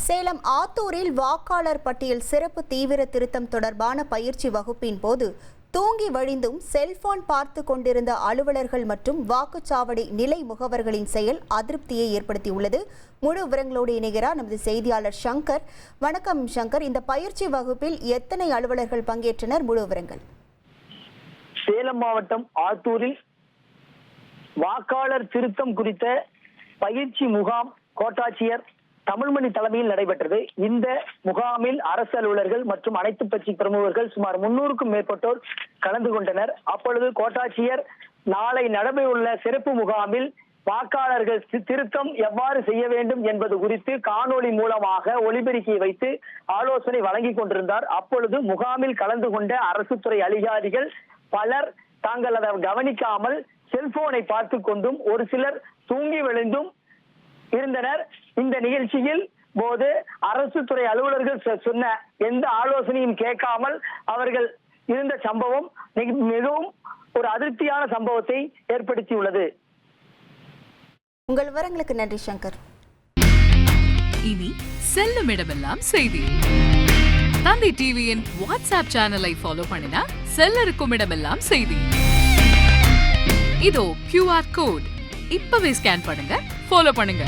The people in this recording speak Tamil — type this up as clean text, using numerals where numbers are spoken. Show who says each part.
Speaker 1: சேலம் ஆத்தூரில் வாக்காளர் பட்டியல் சிறப்பு தீவிர திருத்தம் தொடர்பான பயிற்சி வகுப்பின் போது தூங்கி வழிந்தும் செல்போன் பார்த்து கொண்டிருந்த அலுவலர்கள் மற்றும் வாக்குச்சாவடி நிலை முகவர்களின் செயல் அதிருப்தியை ஏற்படுத்தியுள்ளது. முழு விவரங்களோடு இணைகிறார் நமது செய்தியாளர் சங்கர். வணக்கம் சங்கர், இந்த பயிற்சி வகுப்பில் எத்தனை அலுவலர்கள் பங்கேற்றனர்? முழு விவரங்கள்.
Speaker 2: சேலம் மாவட்டம் ஆத்தூரில் வாக்காளர் திருத்தம் குறித்த பயிற்சி முகாம் கோட்டாட்சியர் தமிழ்மணி தலைமையில் நடைபெற்றது. இந்த முகாமில் அரசு அலுவலர்கள் மற்றும் அனைத்து கட்சி பிரமுகர்கள் சுமார் 300க்கும் மேற்பட்டோர் கலந்து கொண்டனர். அப்பொழுது கோட்டாட்சியர் நாளை நடைபெறவுள்ள சிறப்பு முகாமில் வாக்காளர்கள் திருத்தம் எவ்வாறு செய்ய வேண்டும் என்பது குறித்து காணொளி மூலமாக ஒளிபெருக்கி வைத்து ஆலோசனை வழங்கி கொண்டிருந்தார். அப்பொழுது முகாமில் கலந்து கொண்ட அரசு துறை அதிகாரிகள் பலர் தாங்கள் அதை கவனிக்காமல் செல்போனை பார்த்து கொண்டும் ஒரு சிலர் தூங்கி விழுந்தும் இருந்தனர். இந்த நிகழ்ச்சியில் போது அரசு துறை அலுவலர்கள் சொன்ன எந்த ஆலோசனையும் கேட்காமல் அவர்கள் இருந்த சம்பவம் மிகவும் ஒரு அதிருப்தியான சம்பவத்தை ஏற்படுத்தியுள்ளது.
Speaker 1: உங்கள் விவரங்களுக்கு நன்றி சங்கர்.
Speaker 3: இனி செல்லும் இடமெல்லாம் செய்தி. தந்தை டிவியின் வாட்ஸ்அப் சேனலை ஃபாலோ பண்ணினா செல்லருக்கும் இடமெல்லாம் செய்தி. இதோ QR கோட் இப்பவே ஸ்கேன் பண்ணுங்க, ஃபாலோ பண்ணுங்க.